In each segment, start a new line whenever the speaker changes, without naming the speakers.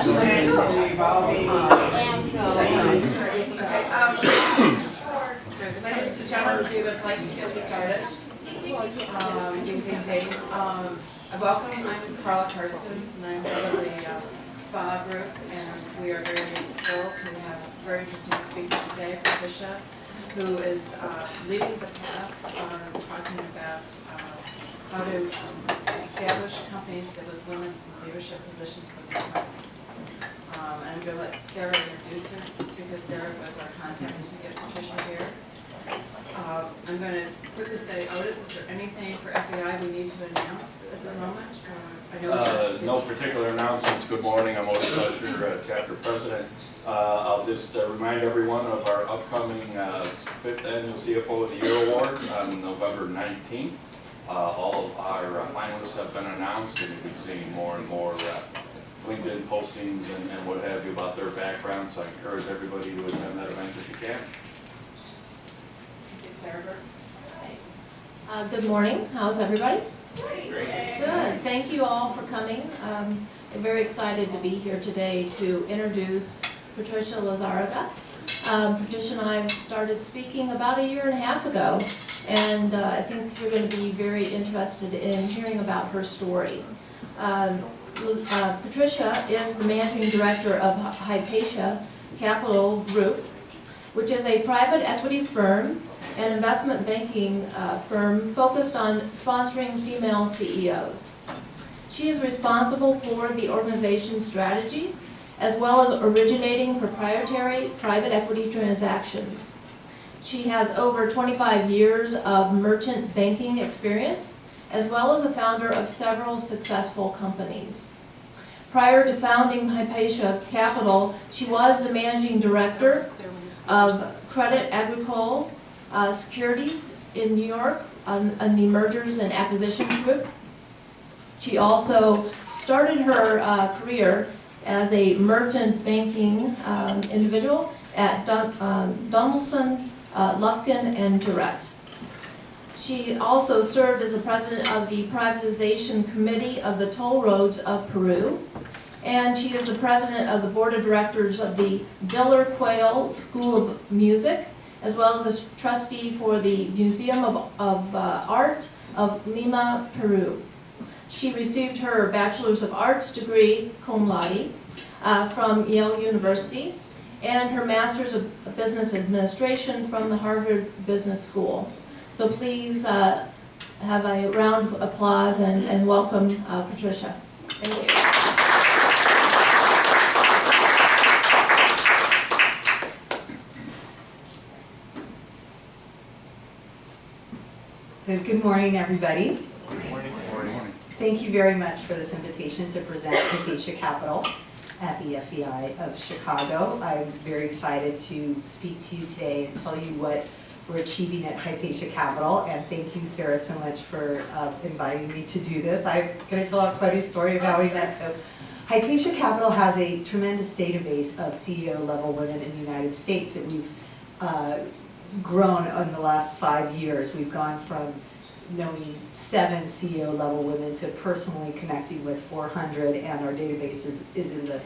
Ladies and gentlemen, we would like to get started. Welcome, I'm Carla Karstens, and I'm part of the SPA group, and we are very thrilled to have a very interesting speaker today, Patricia, who is leading the path on talking about how to establish companies with women in leadership positions for these companies. And I'm going to let Sarah introduce her because Sarah was our contact to get Patricia here. I'm going to quickly say, Otis, is there anything for FEI we need to announce at the moment?
No particular announcements. Good morning, I'm Otis Usher, Chapter President. I'll just remind everyone of our upcoming 5th Annual CFO of the Year Awards on November 19th. All of our finalists have been announced, and you'll be seeing more and more LinkedIn postings and what have you about their background, so I encourage everybody to attend that event if you can.
Sarah.
Good morning. How's everybody?
Great.
Good. Thank you all for coming. We're very excited to be here today to introduce Patricia Lizarraga. Patricia and I started speaking about a year and a half ago, and I think you're going to be very interested in hearing about her story. Patricia is the managing director of Hypatia Capital Group, which is a private equity firm and investment banking firm focused on sponsoring female CEOs. She is responsible for the organization's strategy, as well as originating proprietary private equity transactions. She has over 25 years of merchant banking experience, as well as a founder of several successful companies. Prior to founding Hypatia Capital, she was the managing director of Credit Agricole Securities in New York on the Mergers and Acquisitions Group. She also started her career as a merchant banking individual at Donaldson, Lufkin, and Durrett. She also served as the president of the Privatization Committee of the Toll Roads of Peru, and she is the president of the board of directors of the Diller Quayle School of Music, as well as a trustee for the Museum of Art of Lima, Peru. She received her Bachelor's of Arts degree, cum laude, from Yale University, and her Master's of Business Administration from the Harvard Business School. So please have a round of applause and welcome Patricia. Thank you.
So good morning, everybody.
Good morning. Good morning.
Thank you very much for this invitation to present Hypatia Capital at the FEI of Chicago. I'm very excited to speak to you today and tell you what we're achieving at Hypatia Capital. And thank you, Sarah, so much for inviting me to do this. I'm going to tell a funny story of how we met. So Hypatia Capital has a tremendous database of CEO-level women in the United States that we've grown in the last 5 years. We've gone from knowing 7 CEO-level women to personally connecting with 400, and our database is in the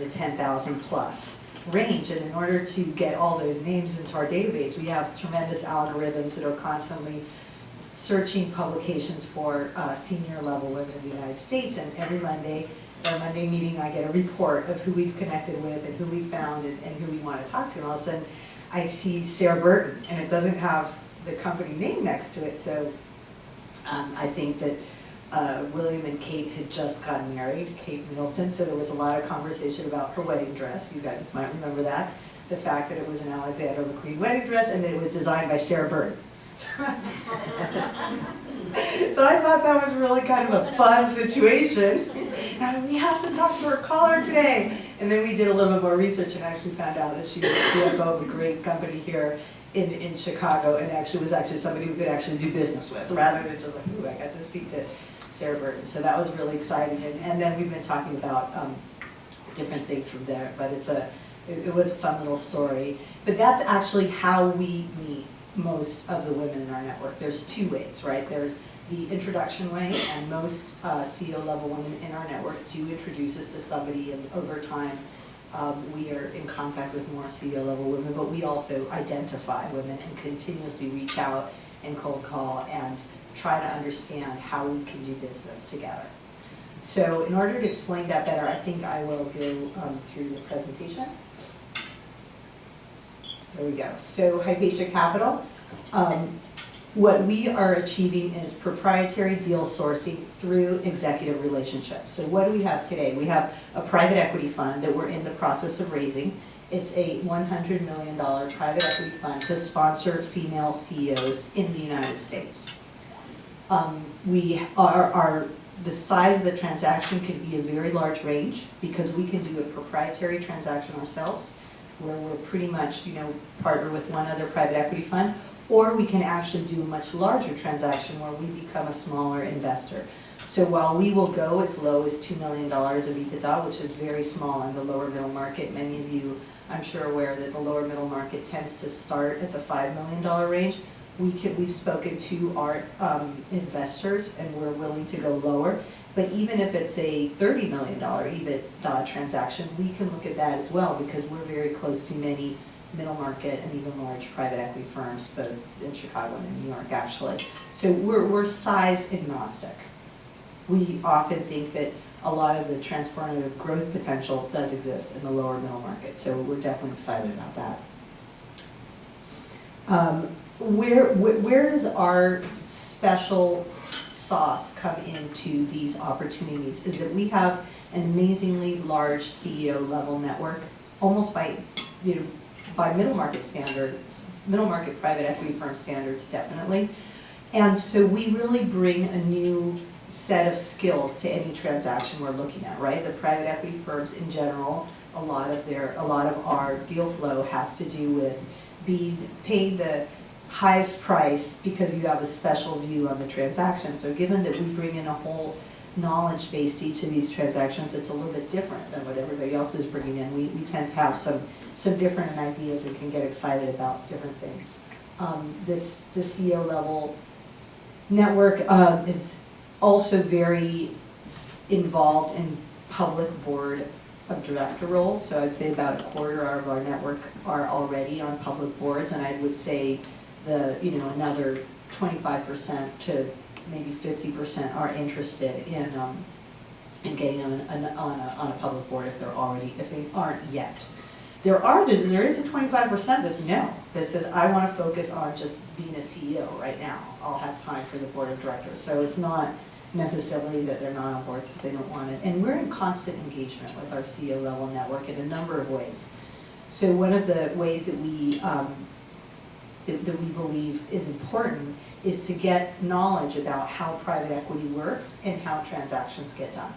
10,000 plus range. And in order to get all those names into our database, we have tremendous algorithms that are constantly searching publications for senior-level women in the United States. And every Monday, our Monday meeting, I get a report of who we've connected with and who we found and who we want to talk to. And all of a sudden, I see Sarah Burton, and it doesn't have the company name next to it. So I think that William and Kate had just gotten married, Kate Middleton, so there was a lot of conversation about her wedding dress. You guys might remember that. The fact that it was an Alexander McQueen wedding dress and that it was designed by Sarah Burton. So I thought that was really kind of a fun situation. And we have to talk to her, call her today. And then we did a little bit more research and actually found out that she was the CFO of a great company here in Chicago, and was somebody we could actually do business with, rather than just like, ooh, I got to speak to Sarah Burton. So that was really exciting. And then we've been talking about different things from there, but it was a fun little story. But that's actually how we meet most of the women in our network. There's 2 ways, right? There's the introduction way, and most CEO level women in our network do introduce us to somebody, and over time we are in contact with more CEO level women, but we also identify women and continuously reach out and cold call and try to understand how we can do business together. So in order to explain that better, I think I will go through the presentation. There we go. So Hypatia Capital, what we are achieving is proprietary deal sourcing through executive relationships. So what do we have today? We have a private equity fund that we're in the process of raising. It's a $100 million private equity fund to sponsor female CEOs in the United States. The size of the transaction could be a very large range because we can do a proprietary transaction ourselves where we're pretty much, partner with one other private equity fund, or we can actually do a much larger transaction where we become a smaller investor. So while we will go as low as $2 million of EBITDA, which is very small in the lower middle market, many of you, I'm sure, aware that the lower middle market tends to start at the $5 million range. We've spoken to our investors and we're willing to go lower. But even if it's a $30 million EBITDA transaction, we can look at that as well because we're very close to many middle market and even large private equity firms, both in Chicago and in New York, actually. So we're size agnostic. We often think that a lot of the transformative growth potential does exist in the lower middle market, so we're definitely excited about that. Where does our special sauce come into these opportunities is that we have an amazingly large CEO level network, almost by middle market standards, middle market private equity firm standards, definitely. And so we really bring a new set of skills to any transaction we're looking at, right? The private equity firms in general, a lot of our deal flow has to do with being paid the highest price because you have a special view on the transaction. So given that we bring in a whole knowledge base to each of these transactions, it's a little bit different than what everybody else is bringing in. We tend to have some different ideas and can get excited about different things. The CEO level network is also very involved in public board of director roles. So I'd say about a quarter of our network are already on public boards, and I would say another 25% to maybe 50% are interested in getting on a public board if they aren't yet. There is a 25% that says I want to focus on just being a CEO right now. I'll have time for the board of directors. So it's not necessarily that they're not on boards because they don't want it. And we're in constant engagement with our CEO level network in a number of ways. So one of the ways that we believe is important is to get knowledge about how private equity works and how transactions get done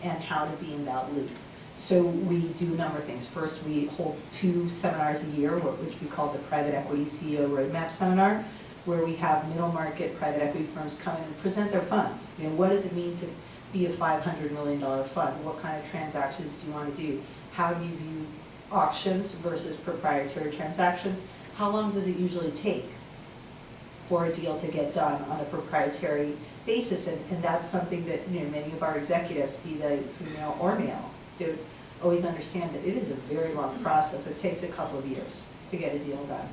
and how to be in that loop. So we do a number of things. First, we hold 2 seminars a year, which we call the Private Equity CEO Roadmap Seminar, where we have middle market private equity firms come in and present their funds. What does it mean to be a $500 million fund? What kind of transactions do you want to do? How do you view auctions versus proprietary transactions? How long does it usually take for a deal to get done on a proprietary basis? And that's something that many of our executives, be they female or male, do always understand that it is a very long process. It takes a couple of years to get a deal done.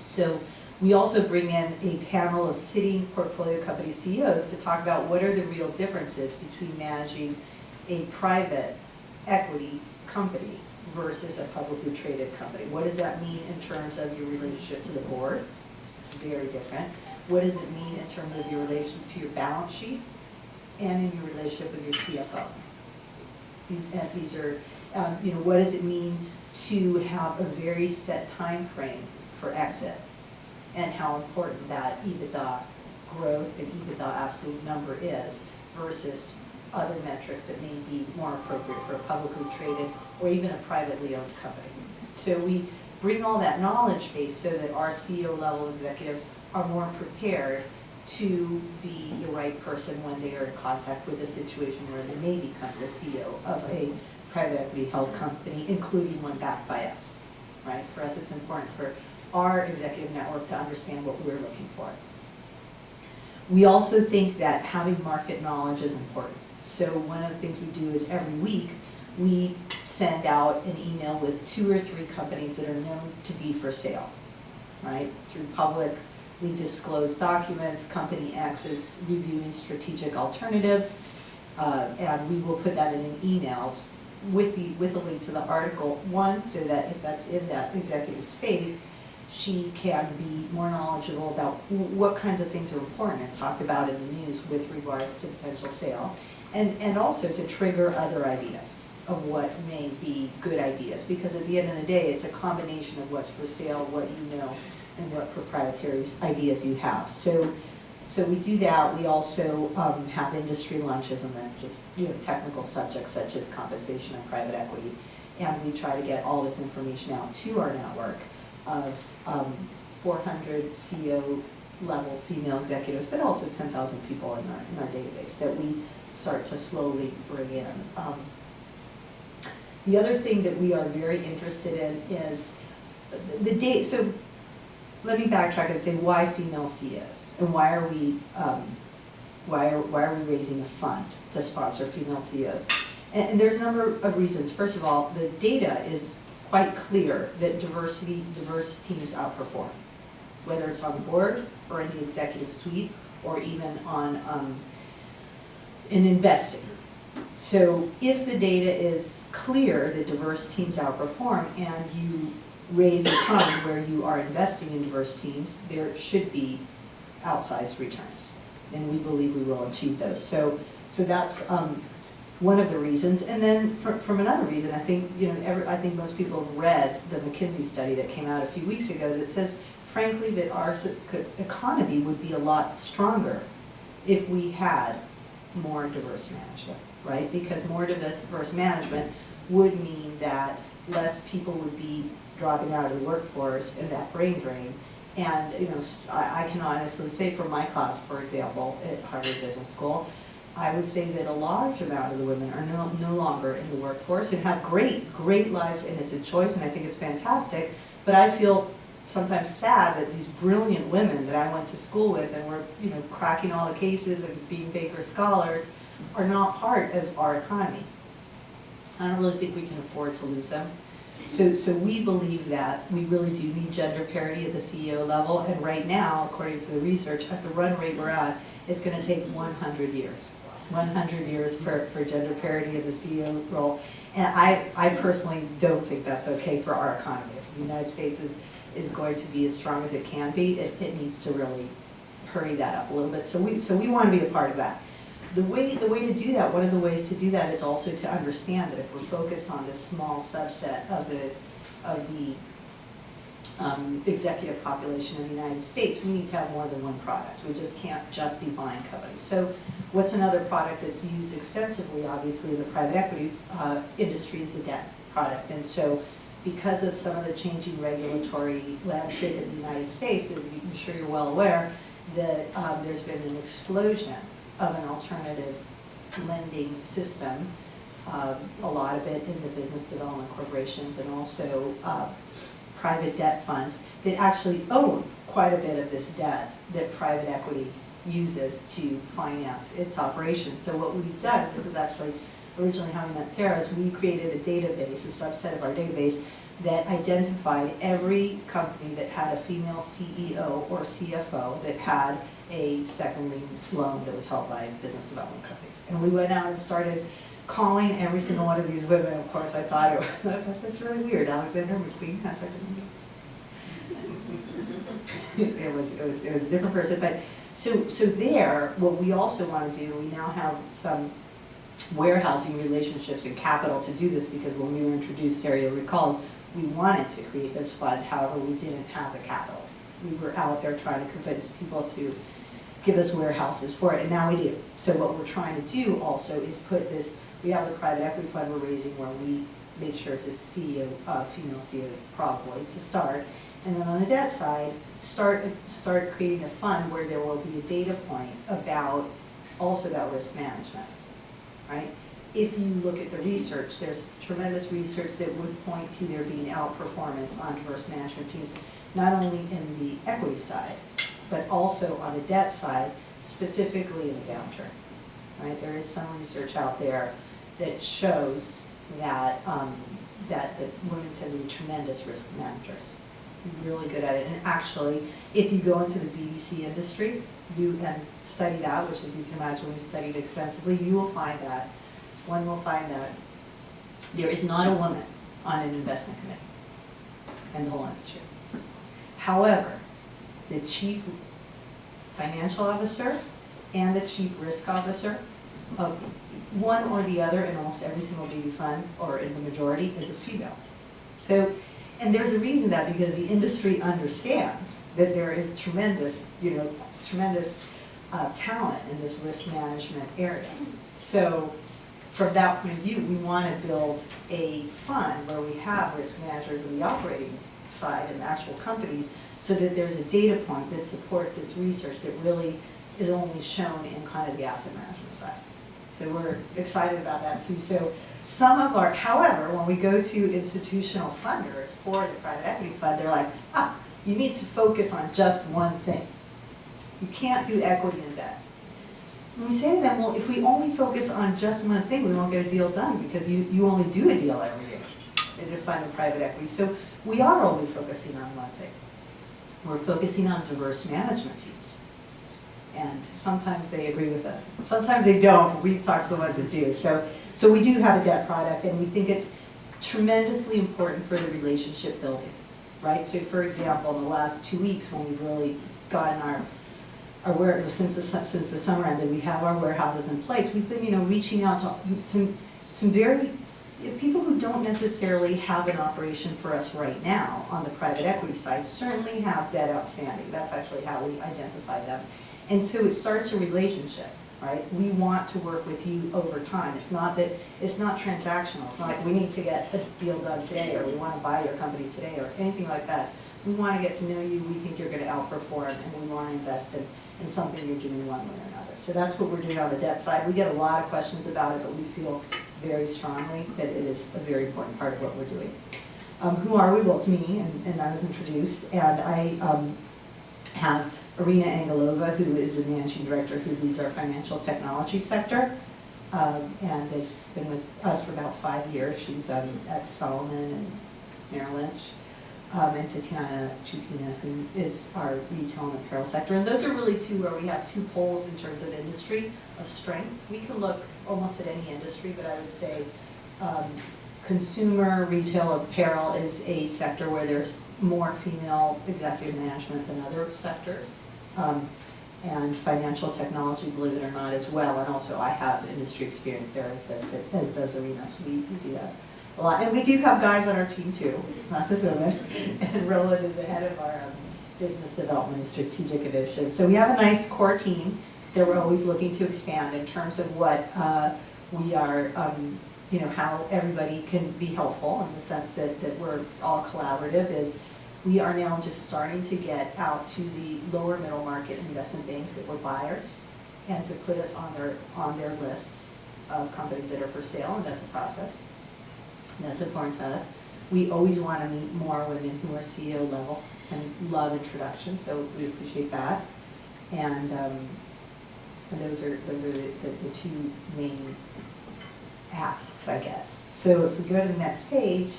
So we also bring in a panel of sitting portfolio company CEOs to talk about what are the real differences between managing a private equity company versus a publicly traded company. What does that mean in terms of your relationship to the board? Very different. What does it mean in terms of your relation to your balance sheet and in your relationship with your CFO? These are, what does it mean to have a very set time frame for exit and how important that EBITDA growth and EBITDA absolute number is versus other metrics that may be more appropriate for a publicly traded or even a privately owned company. So we bring all that knowledge base so that our CEO level executives are more prepared to be the right person when they are in contact with a situation where they may become the CEO of a private equity held company, including one backed by us, right? For us, it's important for our executive network to understand what we're looking for. We also think that having market knowledge is important. So one of the things we do is every week, we send out an email with 2 or 3 companies that are known to be for sale, right? Through publicly disclosed documents, company X is reviewing strategic alternatives, and we will put that in an email with a link to the article, one, so that if that's in that executive space, she can be more knowledgeable about what kinds of things are important and talked about in the news with regards to potential sale, and also to trigger other ideas of what may be good ideas, because at the end of the day, it's a combination of what's for sale, what you know, and what proprietary ideas you have. So we do that. We also have industry lunches and then just technical subjects such as compensation and private equity, and we try to get all this information out to our network of 400 CEO level female executives, but also 10,000 people in our database that we start to slowly bring in. The other thing that we are very interested in is the data. So let me backtrack and say why female CEOs, and why are we raising a fund to sponsor female CEOs? And there's a number of reasons. First of all, the data is quite clear that diverse teams outperform, whether it's on the board or in the executive suite or even on in investing. So if the data is clear that diverse teams outperform and you raise a fund where you are investing in diverse teams, there should be outsized returns, and we believe we will achieve those. So that's one of the reasons. And then from another reason, I think I think most people have read the McKinsey study that came out a few weeks ago that says, frankly, that our economy would be a lot stronger if we had more diverse management, right? Because more diverse management would mean that less people would be dropping out of the workforce and that brain drain. And I can honestly say for my class, for example, at Harvard Business School, I would say that a large amount of the women are no longer in the workforce and have great lives, and it's a choice, and I think it's fantastic. But I feel sometimes sad that these brilliant women that I went to school with and were cracking all the cases and being Baker scholars are not part of our economy. I don't really think we can afford to lose them. So we believe that we really do need gender parity at the CEO level, and right now, according to the research, at the run rate we're at, it's going to take 100 years. 100 years for gender parity in the CEO role. And I personally don't think that's okay for our economy. If the United States is going to be as strong as it can be, it needs to really hurry that up a little bit. So we want to be a part of that. The way to do that, one of the ways to do that is also to understand that if we're focused on this small subset of the executive population in the United States, we need to have more than one product. We just can't just be buying companies. So what's another product that's used extensively, obviously, in the private equity industry is the debt product. And so because of some of the changing regulatory landscape in the United States, as I'm sure you're well aware, that there's been an explosion of an alternative lending system, a lot of it in the business development corporations and also private debt funds that actually own quite a bit of this debt that private equity uses to finance its operations. So what we've done, this is actually originally how we met Sarah, is we created a database, a subset of our database, that identified every company that had a female CEO or CFO that had a second lien loan that was held by business development companies. And we went out and started calling every single one of these women. Of course, I thought I was like, that's really weird. Alexander McQueen has like it was a different person. But so there, what we also want to do, we now have some warehousing relationships and capital to do this, because when we were introduced, Sarah recalls, we wanted to create this fund, however, we didn't have the capital. We were out there trying to convince people to give us warehouses for it, and now we do. So what we're trying to do also is put this, we have a private equity fund we're raising where we make sure it's a CEO, female CEO probably to start. And then on the debt side, start creating a fund where there will be a data point about risk management, right? If you look at the research, there's tremendous research that would point to there being outperformance on diverse management teams, not only in the equity side, but also on the debt side, specifically in a downturn, right? There is some research out there that shows that, that women tend to be tremendous risk managers, really good at it. And actually, if you go into the BDC industry, and study that, which as you can imagine, we've studied extensively, you will find that, one will find that there is not a woman on an investment committee in the whole industry. However, the chief financial officer and the chief risk officer of one or the other in almost every single BD fund, or in the majority, is a female. So, and there's a reason that, because the industry understands that there is tremendous, tremendous talent in this risk management area. So from that point of view, we want to build a fund where we have risk managers on the operating side and actual companies, so that there's a data point that supports this research that really is only shown in kind of the asset management side. So we're excited about that too. So some of our, however, when we go to institutional funders for the private equity fund, they're like, you need to focus on just one thing. You can't do equity and debt. And we say to them, well, if we only focus on just one thing, we won't get a deal done, because you only do a deal every year in a fund of private equity. So we are only focusing on one thing. We're focusing on diverse management teams. And sometimes they agree with us. Sometimes they don't, but we talk to the ones that do. So we do have a debt product, and we think it's tremendously important for the relationship building, right? So for example, in the last 2 weeks, when we've really gotten our since the summer ended, we have our warehouses in place. We've been, reaching out to some very people who don't necessarily have an operation for us right now on the private equity side, certainly have debt outstanding. That's actually how we identify them. And so it starts a relationship, right? We want to work with you over time. It's not transactional. It's not like we need to get a deal done today, or we want to buy your company today, or anything like that. We want to get to know you. We think you're going to outperform, and we want to invest in something you're doing one way or another. So that's what we're doing on the debt side. We get a lot of questions about it, but we feel very strongly that it is a very important part of what we're doing. Who are we? Well, it's me, and I was introduced, and I have Irina Angelova, who is the managing director who leads our financial technology sector, and has been with us for about 5 years. She's at Solomon and Merrill Lynch. And Tatiana Chupina, who is our retail and apparel sector. And those are really two where we have two poles in terms of industry of strength. We can look almost at any industry, but I would say consumer retail apparel is a sector where there's more female executive management than other sectors. And financial technology, believe it or not, as well. And also I have industry experience there, as does Irina, so we do that a lot. And we do have guys on our team too, it's not just women. And Roland is the head of our business development and strategic initiatives. So we have a nice core team that we're always looking to expand in terms of what we are, how everybody can be helpful, in the sense that we're all collaborative. Is we are now just starting to get out to the lower middle market investment banks that were buyers, and to put us on their lists of companies that are for sale, and that's a process. That's important to us. We always want to meet more women who are CEO level and love introductions, so we appreciate that. And those are the two main asks, I guess. So if we go to the next page,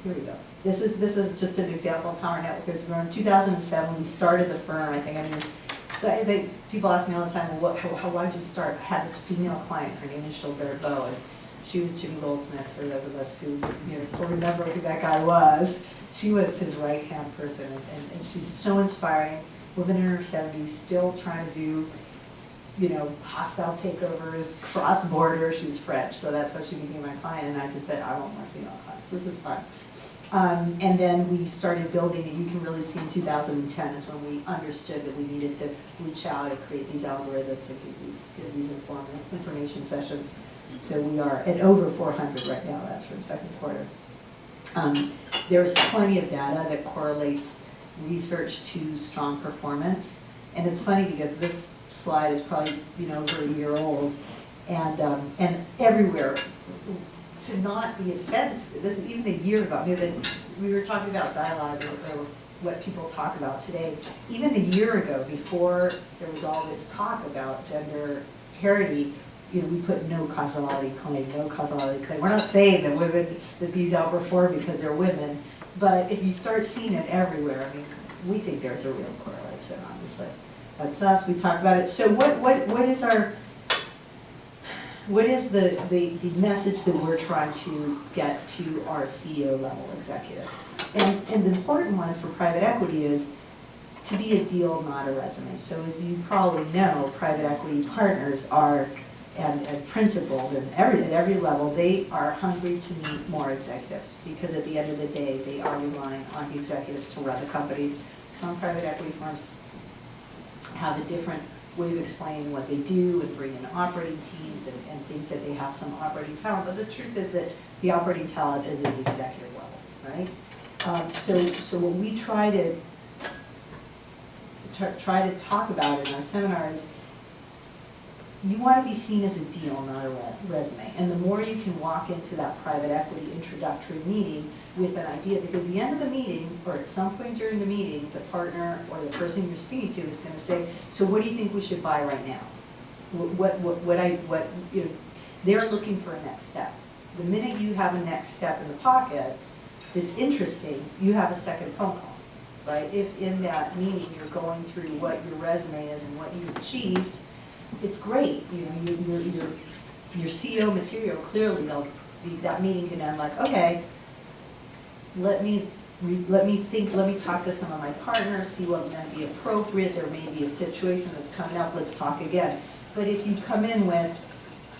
here we go. This is just an example of how our network has grown. In 2007, we started the firm. So I think people ask me all the time, well, why did you start? I had this female client, her name is Gilbert Beau, and she was Jimmy Goldsmith, for those of us who still remember who that guy was. She was his right-hand person, and she's so inspiring. Woman in her 70s, still trying to do, hostile takeovers, cross-border. She was French, so that's how she became my client, and I just said, I want more female clients. This is fun. And then we started building it. You can really see in 2010 is when we understood that we needed to reach out and create these algorithms and give these information sessions. So we are at over 400 right now. That's from second quarter. There's plenty of data that correlates research to strong performance. And it's funny because this slide is probably over a year old, and everywhere. To not be offended, this is even a year ago. We were talking about dialogue what people talk about today. Even a year ago, before there was all this talk about gender parity, you know, we put no causality claim, no causality claim. We're not saying that women, that these outperform because they're women, but if you start seeing it everywhere, I mean, we think there's a real correlation, obviously. That's us, we talked about it. So what is the message that we're trying to get to our CEO level executives? And the important one for private equity is to be a deal, not a resume. So as you probably know, private equity partners are, and principals and at every level, they are hungry to meet more executives, because at the end of the day, they are relying on the executives to run the companies. Some private equity firms have a different way of explaining what they do and bring in operating teams and think that they have some operating talent, but the truth is that the operating talent is at the executive level, right? So what we try to talk about in our seminar is, you want to be seen as a deal, not a resume. And the more you can walk into that private equity introductory meeting with an idea, because at the end of the meeting, or at some point during the meeting, the partner or the person you're speaking to is going to say, so what do you think we should buy right now? You know, they're looking for a next step. The minute you have a next step in the pocket that's interesting, you have a second phone call, right? If in that meeting you're going through what your resume is and what you've achieved, it's great. You know, your CEO material, clearly that meeting can end like, okay, let me talk to some of my partners, see what might be appropriate. There may be a situation that's coming up, let's talk again. But if you come in with,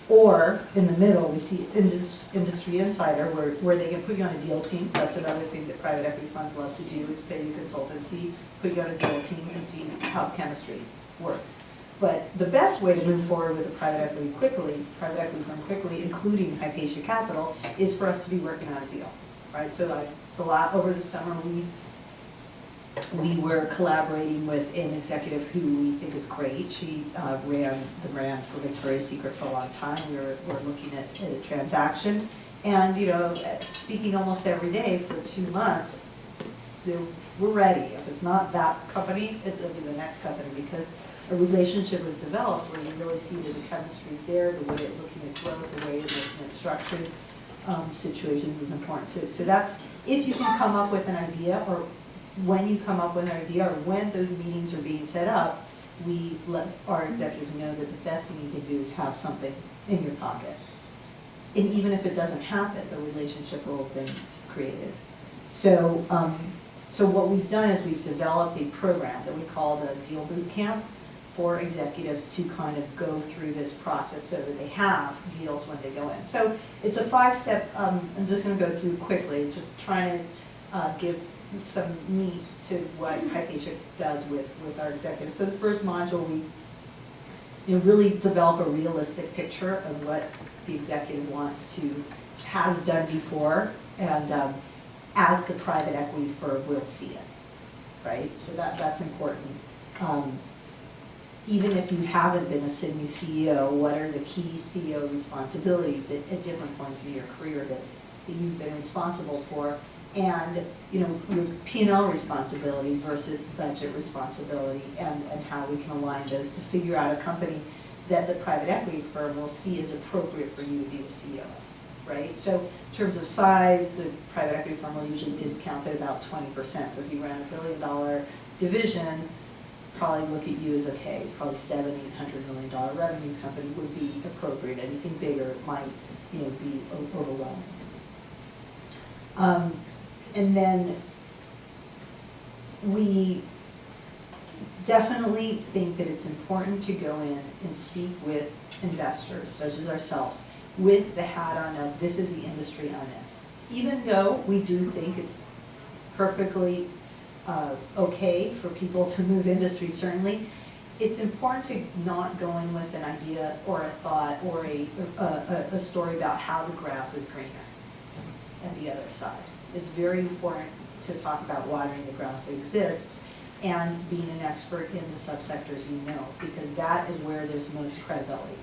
or in the middle, we see industry insider, where they can put you on a deal team. That's another thing that private equity funds love to do, is pay you a consultant fee, put you on a deal team, and see how chemistry works. But the best way to move forward with a private equity firm quickly, including Hypatia Capital, is for us to be working on a deal, right? So like over the summer, we were collaborating with an executive who we think is great. She ran the brand for Victoria's Secret for a long time. We're looking at a transaction, and you know, speaking almost every day for 2 months, we're ready. If it's not that company, it'll be the next company, because a relationship was developed where you really see that the chemistry's there, the way of looking at growth, the way of looking at structured situations is important. So that's, if you can come up with an idea, or when you come up with an idea, or when those meetings are being set up, we let our executives know that the best thing you can do is have something in your pocket. And even if it doesn't happen, the relationship will have been created. So, so what we've done is we've developed a program that we call the Deal Boot Camp for executives to kind of go through this process so that they have deals when they go in. So it's a 5-step, I'm just going to go through quickly, just trying to give some meat to what Hypatia does with our executives. So the first module, we really develop a realistic picture of what the executive has done before, and as the private equity firm will see it, right? So that's important. Even if you haven't been a Sydney CEO, what are the key CEO responsibilities at different points in your career that you've been responsible for? And your P&L responsibility versus budget responsibility, and how we can align those to figure out a company that the private equity firm will see as appropriate for you to be the CEO of, right? So in terms of size, the private equity firm will usually discount at about 20%. So if you ran $1 billion division, probably look at you as, okay, probably $700–800 million revenue company would be appropriate. Anything bigger might be overwhelming. And then we definitely think that it's important to go in and speak with investors, such as ourselves, with the hat on of, this is the industry I'm in. Even though we do think it's perfectly okay for people to move industry, certainly, it's important to not go in with an idea or a thought or a story about how the grass is greener at the other side. It's very important to talk about watering the grass that exists and being an expert in the subsectors you know, because that is where there's most credibility.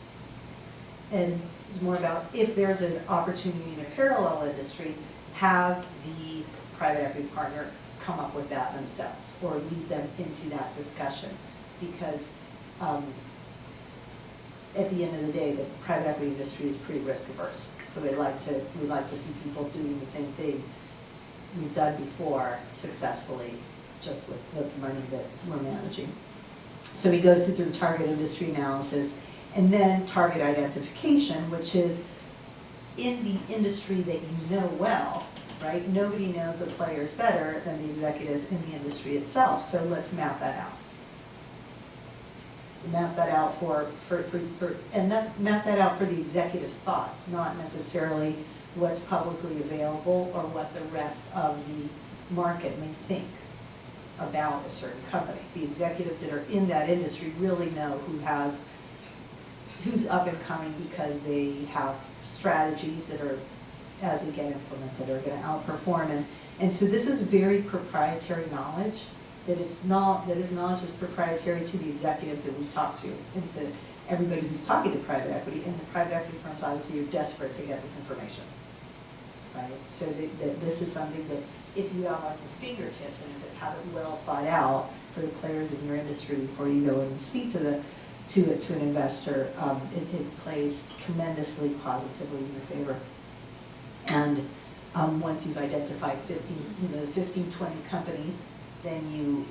And it's more about, if there's an opportunity in a parallel industry, have the private equity partner come up with that themselves or lead them into that discussion. Because at the end of the day, the private equity industry is pretty risk averse. So we'd like to see people doing the same thing we've done before successfully, just with the money that we're managing. So he goes through target industry analysis and then target identification, which is in the industry that you know well, right? Nobody knows the players better than the executives in the industry itself. So let's map that out. Map that out map that out for the executive's thoughts, not necessarily what's publicly available or what the rest of the market may think about a certain company. The executives that are in that industry really know who's up and coming because they have strategies that are, as they get implemented, are going to outperform. And so this is very proprietary knowledge. That is knowledge that's proprietary to the executives that we talk to and to everybody who's talking to private equity. And the private equity firms obviously are desperate to get this information, right? So this is something that if you have on your fingertips and have it well thought out for the players in your industry before you go and speak to an investor, it plays tremendously positively in your favor. And once you've identified 15, 20 companies, then you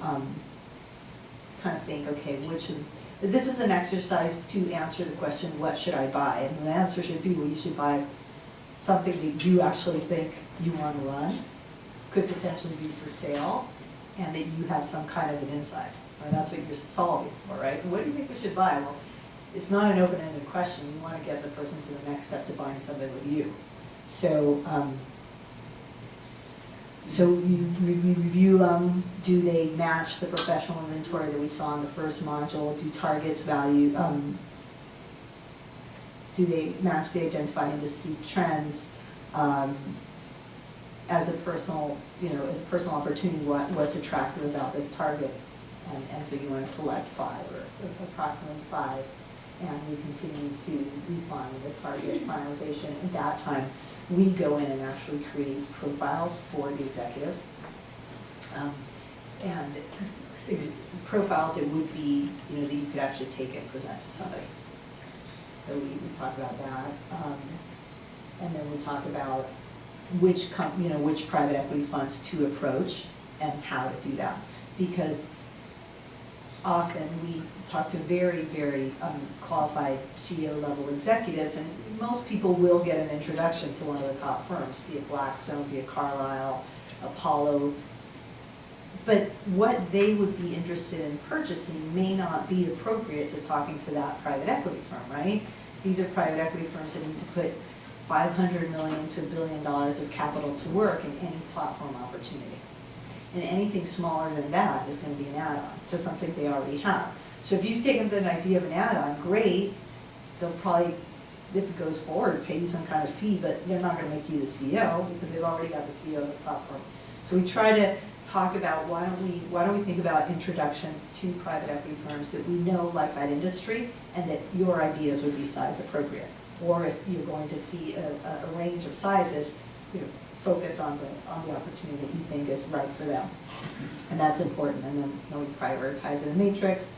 kind of think, okay, this is an exercise to answer the question, what should I buy? And the answer should be, well, you should buy something that you actually think you want to run, could potentially be for sale, and that you have some kind of an insight. Right? That's what you're solving for, right? What do you think we should buy? Well, it's not an open-ended question. You want to get the person to the next step to buying something with you. So, so you review, do they match the professional inventory that we saw in the first module? Do targets value, do they match the identified industry trends? As a personal, as a personal opportunity, what's attractive about this target? And so you want to select 5 or approximately 5, and we continue to refine the target finalization. At that time, we go in and actually create profiles for the executive, and profiles that would be, that you could actually take and present to somebody. So we talk about that, and then we talk about which private equity funds to approach and how to do that, because often we talk to very, very qualified CEO level executives, and most people will get an introduction to one of the top firms, be it Blackstone, be it Carlyle, Apollo. But what they would be interested in purchasing may not be appropriate to talking to that private equity firm, right? These are private equity firms that need to put $500 million to $1 billion of capital to work in any platform opportunity. And anything smaller than that is going to be an add-on to something they already have. So if you take them to an idea of an add-on, great. They'll probably, if it goes forward, pay you some kind of fee, but they're not going to make you the CEO because they've already got the CEO of the platform. So we try to talk about why don't we think about introductions to private equity firms that we know like that industry and that your ideas would be size appropriate. Or if you're going to see a range of sizes, focus on the opportunity that you think is right for them. And that's important. And then we prioritize in a matrix.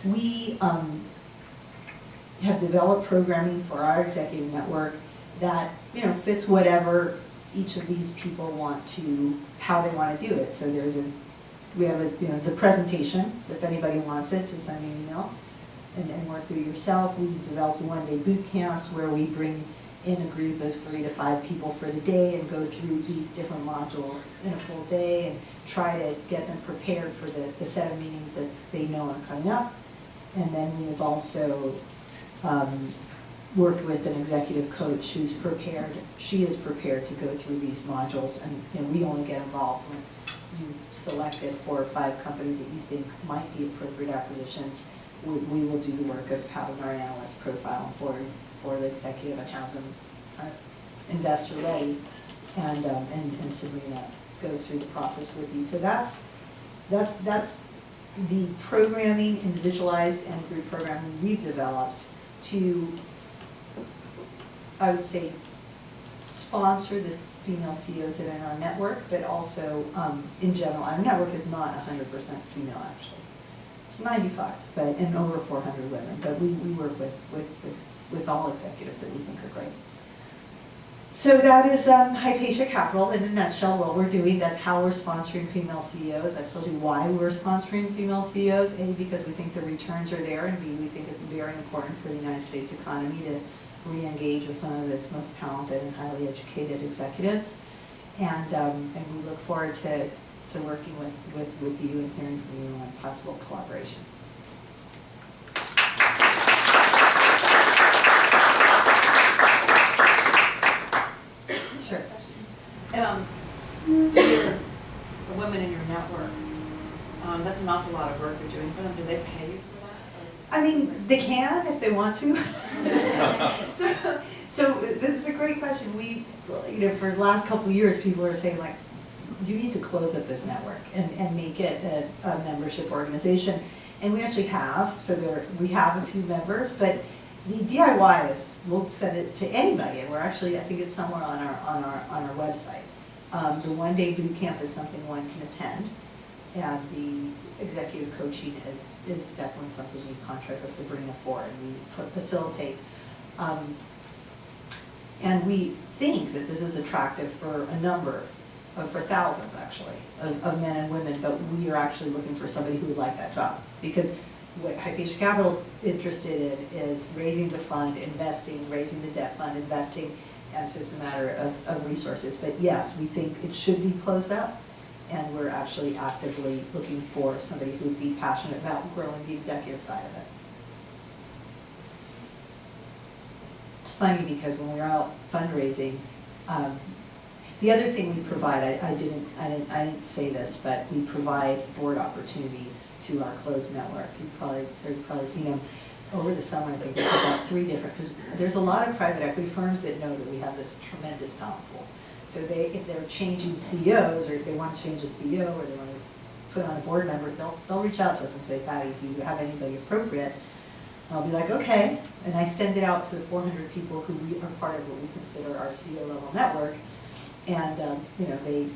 We have developed programming for our executive network that fits whatever each of these people want to, how they want to do it. So we have the presentation. If anybody wants it, just send me an email and work through it yourself. We developed one-day boot camps where we bring in a group of 3 to 5 people for the day and go through these different modules in a full day and try to get them prepared for the set of meetings that they know are coming up. And then we have also worked with an executive coach who's prepared. She is prepared to go through these modules, and we only get involved when you selected 4 or 5 companies that you think might be appropriate acquisitions. We will do the work of having our analyst profile for the executive and have them investor ready, and Sabrina goes through the process with you. So that's the programming, individualized and group programming we've developed to, I would say, sponsor the female CEOs that are in our network, but also in general, our network is not 100% female actually. It's 95, but and over 400 women. But we work with all executives that we think are great. So that is Hypatia Capital in a nutshell. What we're doing, that's how we're sponsoring female CEOs. I've told you why we're sponsoring female CEOs. A, because we think the returns are there, and B, we think it's very important for the United States economy to re-engage with some of its most talented and highly educated executives. And we look forward to working with you and hearing from you on possible collaboration. Sure.
The women in your network, that's an awful lot of work you're doing for them. Do they pay you for that?
I mean, they can if they want to. So this is a great question. We, for the last couple of years, people are saying like, you need to close up this network and make it a membership organization. And we actually have, so we have a few members, but the DIY is, we'll send it to anybody, and we're actually, I think it's somewhere on our website. The one-day boot camp is something one can attend, and the executive coaching is definitely something we contract with Sabrina for, and we facilitate. And we think that this is attractive for a number, for thousands actually, of men and women, but we are actually looking for somebody who would like that job. Because what Hypatia Capital interested in is raising the fund, investing, raising the debt fund, investing, and so it's a matter of resources. But yes, we think it should be closed up, and we're actually actively looking for somebody who would be passionate about growing the executive side of it. It's funny because when we're out fundraising, the other thing we provide, I didn't say this, but we provide board opportunities to our closed network. You've probably seen them over the summer. I think there's about 3 different, because there's a lot of private equity firms that know that we have this tremendous talent pool. So if they're changing CEOs, or if they want to change a CEO, or they want to put on a board member, they'll reach out to us and say, Patty, do you have anybody appropriate? And I'll be like, okay, and I send it out to the 400 people who are part of what we consider our CEO level network. And they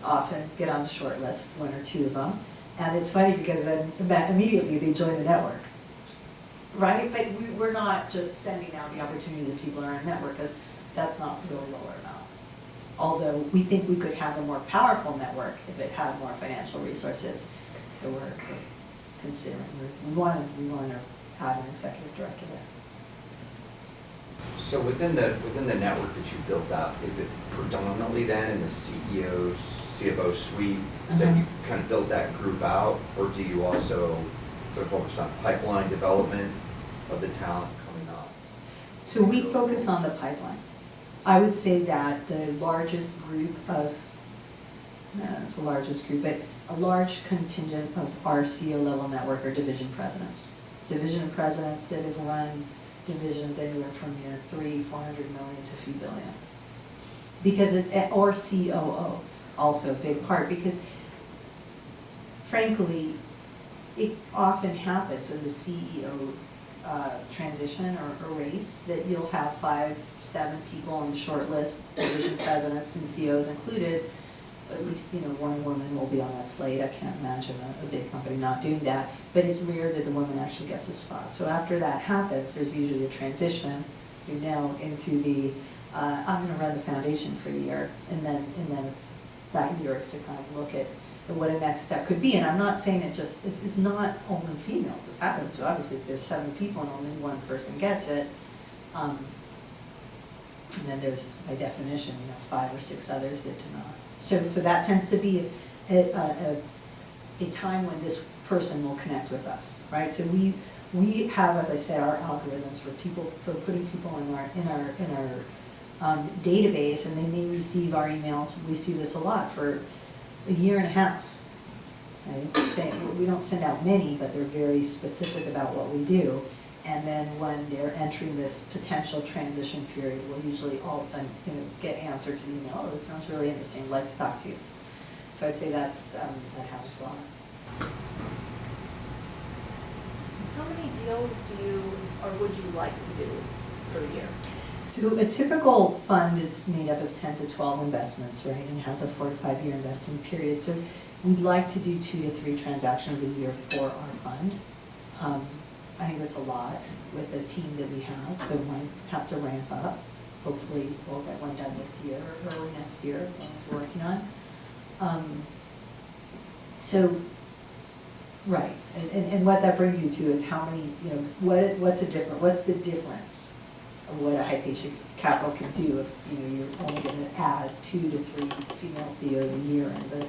often get on the short list, 1 or 2 of them. And it's funny because then immediately they join the network, right? But we're not just sending out the opportunities of people in our network, because that's not really what we're about. Although we think we could have a more powerful network if it had more financial resources. So we're considering, we want to have an executive director there.
So within the network that you've built up, is it predominantly then in the CEO, CFO suite that you kind of build that group out, or do you also sort of focus on pipeline development of the talent coming up?
So we focus on the pipeline. I would say that the largest group of, it's the largest group, but a large contingent of our CEO level network are division presidents. Division presidents that have run divisions anywhere from $300-400 million to a few billion. Because or COOs, also a big part, because frankly, it often happens in the CEO transition or race that you'll have 5-7 people on the short list, division presidents and CEOs included. At least, one woman will be on that slate. I can't imagine a big company not doing that, but it's rare that the woman actually gets a spot. So after that happens, there's usually a transition, into the, I'm going to run the foundation for a year, and then it's that year is to kind of look at what a next step could be. And I'm not saying it's not only females. This happens to, obviously, if there's 7 people and only 1 person gets it, and then there's, by definition, 5 or 6 others that do not. So that tends to be a time when this person will connect with us, right? So we have, as I said, our algorithms for putting people in our database, and they may receive our emails. We see this a lot for a year and a half. Right? We don't send out many, but they're very specific about what we do. And then when they're entering this potential transition period, we'll usually all of a sudden get answered to the email. Oh, this sounds really interesting. I'd like to talk to you. So I'd say that happens a lot.
How many deals do you, or would you like to do per year?
So a typical fund is made up of 10 to 12 investments, right, and has a 4 to 5 year investing period. So we'd like to do 2 to 3 transactions a year for our fund. I think that's a lot with the team that we have, so we might have to ramp up. Hopefully we'll get one done this year or early next year, one we're working on. So, right, and what that brings you to is how many, you know, what's the difference of what a Hypatia Capital can do if, you know, you're only going to add 2 to 3 female CEOs a year in the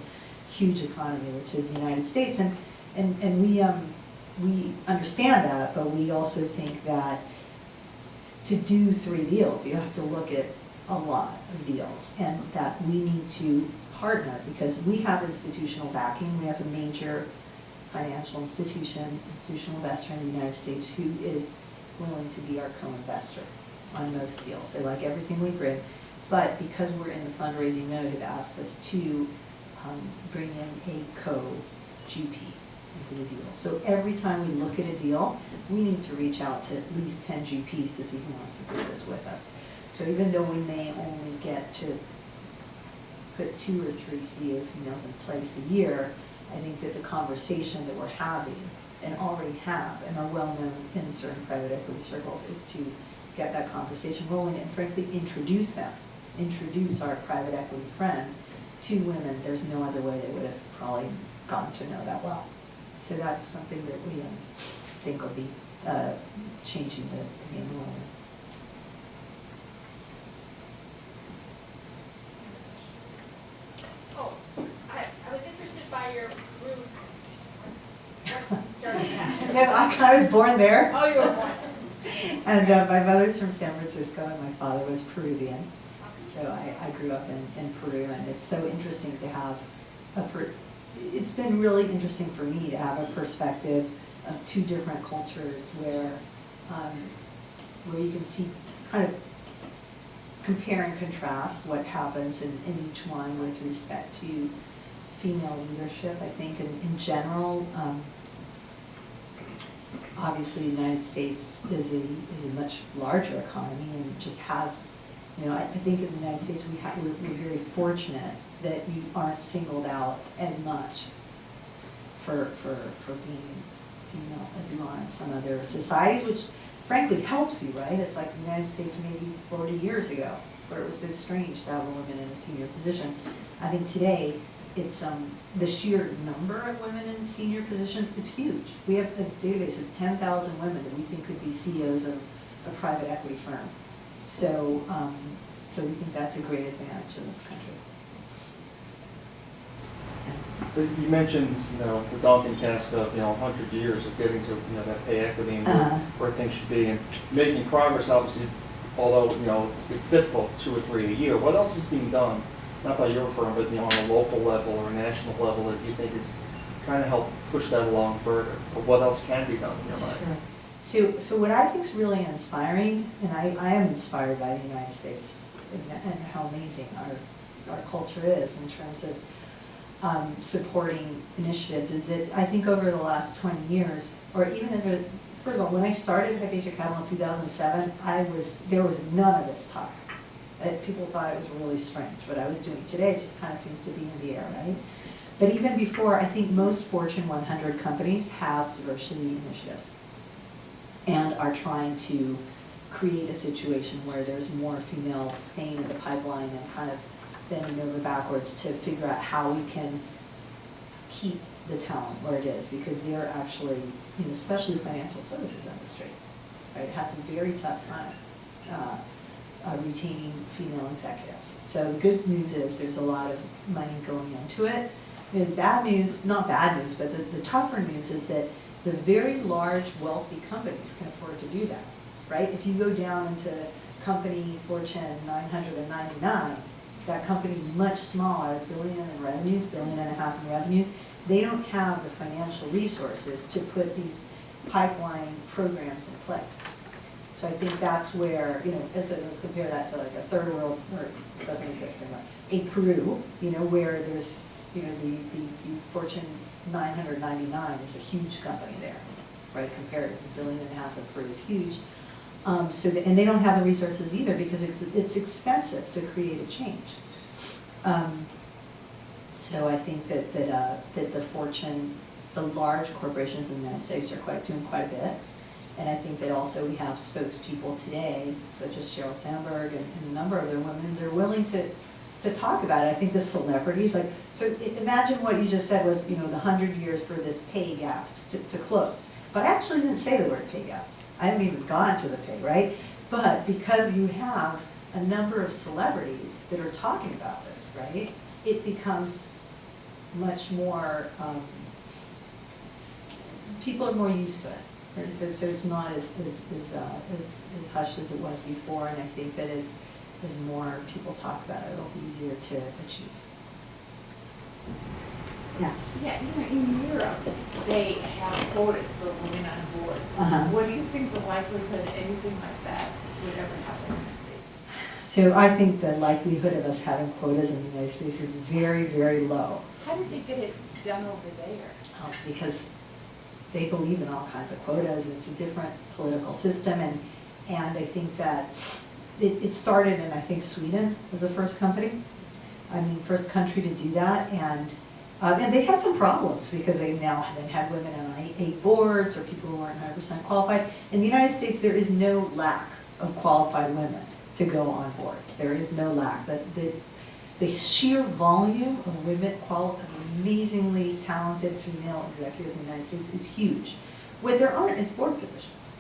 huge economy, which is the United States. And we understand that, but we also think that to do 3 deals, you have to look at a lot of deals, and that we need to partner because we have institutional backing. We have a major financial institutional investor in the United States who is willing to be our co-investor on most deals. They like everything we bring, but because we're in the fundraising mode, have asked us to bring in a co-GP into the deal. So every time we look at a deal, we need to reach out to at least 10 GPs to see who wants to do this with us. So even though we may only get to put 2 or 3 CEO females in place a year, I think that the conversation that we're having and already have and are well known in certain private equity circles is to get that conversation rolling and frankly introduce our private equity friends to women. There's no other way they would have probably gotten to know that well. So that's something that we think will be changing the game a little bit.
Oh, I was interested by your group. What started that?
Yeah, I was born there.
Oh, you were born.
And my mother's from San Francisco and my father was Peruvian. So I grew up in Peru, and it's so interesting to have it's been really interesting for me to have a perspective of 2 different cultures where you can see kind of compare and contrast what happens in each one with respect to female leadership. I think in general, obviously the United States is a much larger economy and just has, you know, I think in the United States we're very fortunate that you aren't singled out as much for being female as you are in some other societies, which frankly helps you, right? It's like the United States maybe 40 years ago, where it was so strange to have a woman in a senior position. I think today, it's the sheer number of women in senior positions, it's huge. We have a database of 10,000 women that we think could be CEOs of a private equity firm. So, so we think that's a great advantage in this country.
So you mentioned, you know, the daunting task of, 100 years of getting to, that pay equity and where things should be, and making progress, obviously, although, it's difficult, 2 or 3 a year. What else is being done, not by your firm, but, on a local level or a national level that you think is trying to help push that along further? Or what else can be done in your mind?
Sure. So what I think is really inspiring, and I am inspired by the United States and how amazing our culture is in terms of supporting initiatives, is that I think over the last 20 years, or even first of all, when I started Hypatia Capital in 2007, there was none of this talk. People thought it was really strange. What I was doing today just kind of seems to be in the air, right? But even before, I think most Fortune 100 companies have diversity initiatives and are trying to create a situation where there's more females staying in the pipeline and kind of bending over backwards to figure out how we can keep the talent where it is, because they're actually, especially the financial services industry, right, has a very tough time retaining female executives. So the good news is there's a lot of money going into it. The bad news, not bad news, but the tougher news is that the very large wealthy companies can afford to do that, right? If you go down into company Fortune 999, that company's much smaller, $1 billion in revenues, $1.5 billion in revenues. They don't have the financial resources to put these pipeline programs in place. So I think that's where, let's compare that to like a third world, or it doesn't exist anymore, a Peru, where there's, the Fortune 999 is a huge company there, right? Compared to $1.5 billion of Peru is huge. And they don't have the resources either because it's expensive to create a change. So I think that the large corporations in the United States are doing quite a bit. And I think that also we have spokespeople today, such as Sheryl Sandberg and a number of other women, they're willing to talk about it. I think the celebrities, imagine what you just said was, the 100 years for this pay gap to close. But I actually didn't say the word pay gap. I haven't even gone to the pay, right? But because you have a number of celebrities that are talking about this, right, it becomes much more, people are more used to it. Right? So it's not as hushed as it was before, and I think that as more people talk about it, it'll be easier to achieve. Yeah.
Yeah, in Europe, they have quotas for women on boards. What do you think the likelihood anything like that would ever happen in the States?
So I think the likelihood of us having quotas in the United States is very, very low.
How did they get it done over there?
Because they believe in all kinds of quotas, and it's a different political system, and I think that it started in, I think, Sweden was the first first country to do that, and they had some problems because they now then had women on 8 boards or people who aren't 100% qualified. In the United States, there is no lack of qualified women to go on boards. There is no lack. The sheer volume of women, amazingly talented female executives in the United States is huge. What there aren't is board positions,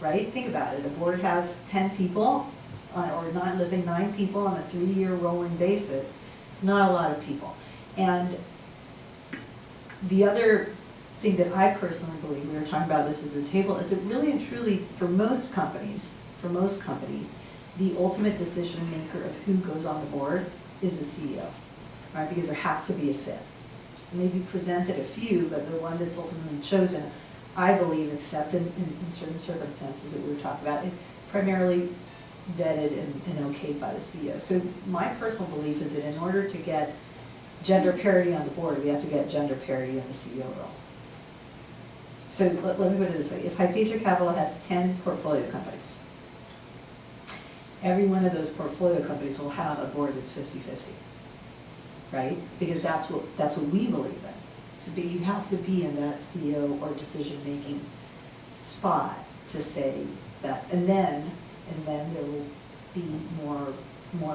right? Think about it. A board has 10 people, or let's say 9 people on a 3-year rolling basis. It's not a lot of people. And the other thing that I personally believe, we were talking about this at the table, is that really and truly, for most companies, the ultimate decision maker of who goes on the board is the CEO, right? Because there has to be a fit. Maybe presented a few, but the one that's ultimately chosen, I believe, except in certain circumstances that we were talking about, is primarily vetted and okayed by the CEO. So my personal belief is that in order to get gender parity on the board, we have to get gender parity in the CEO role. So let me put it this way. If Hypatia Capital has 10 portfolio companies, every one of those portfolio companies will have a board that's 50-50, right? Because that's what we believe in. So but you have to be in that CEO or decision-making spot to say that, and then there will be more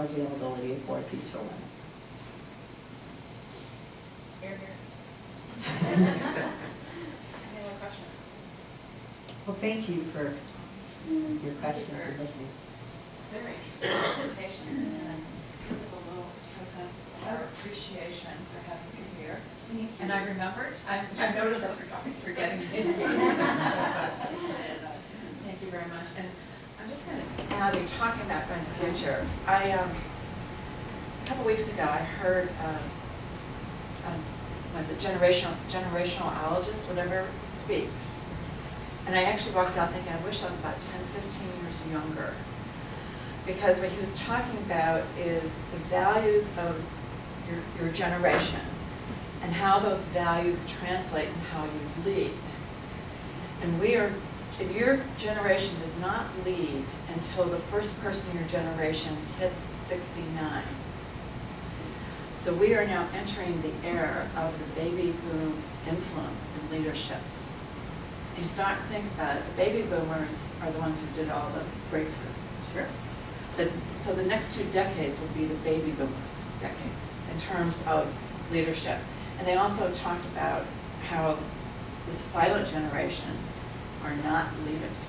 availability of board seats for women.
Here, here. Any other questions?
Well, thank you for your questions and listening.
Very interesting presentation, and this is a little token of our appreciation for having you here. And I remembered, I noted I always forgetting things. Thank you very much. And I'm just going to add, you're talking about going to the future. A couple weeks ago, I heard, was it generationalologist, whatever, speak. And I actually walked out thinking, I wish I was about 10, 15 years younger. Because what he was talking about is the values of your generation and how those values translate in how you lead. And if your generation does not lead until the first person in your generation hits 69. So we are now entering the era of the baby boom's influence in leadership. And you start to think about it, the baby boomers are the ones who did all the breakthroughs. Sure. So the next 2 decades will be the baby boomers' decades in terms of leadership. And they also talked about how the silent generation are not leaders.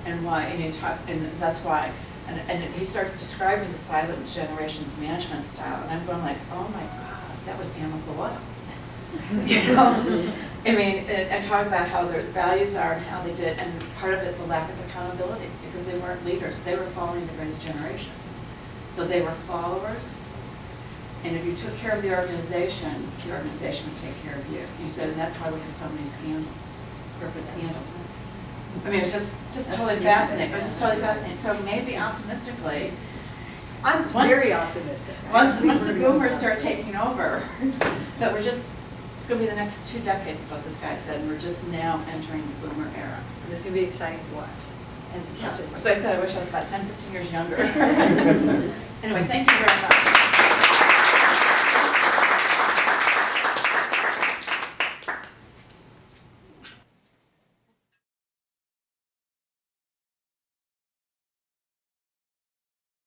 And why, and that's why. And he starts describing the silent generation's management style, and I'm going like, oh my God, that was Amicaloil. I mean, and talk about how their values are and how they did, and part of it, the lack of accountability, because they weren't leaders. They were following the greatest generation. So they were followers, and if you took care of the organization would take care of you. He said, and that's why we have so many scandals, corporate scandals. I mean, it was just totally fascinating. It was just totally fascinating. So maybe optimistically,
I'm very optimistic.
Once the boomers start taking over, that it's going to be the next 2 decades is what this guy said, and we're just now entering the boomer era.
And it's going to be exciting to watch.
And Countess, as I said, I wish I was about 10, 15 years younger. Anyway, thank you very much.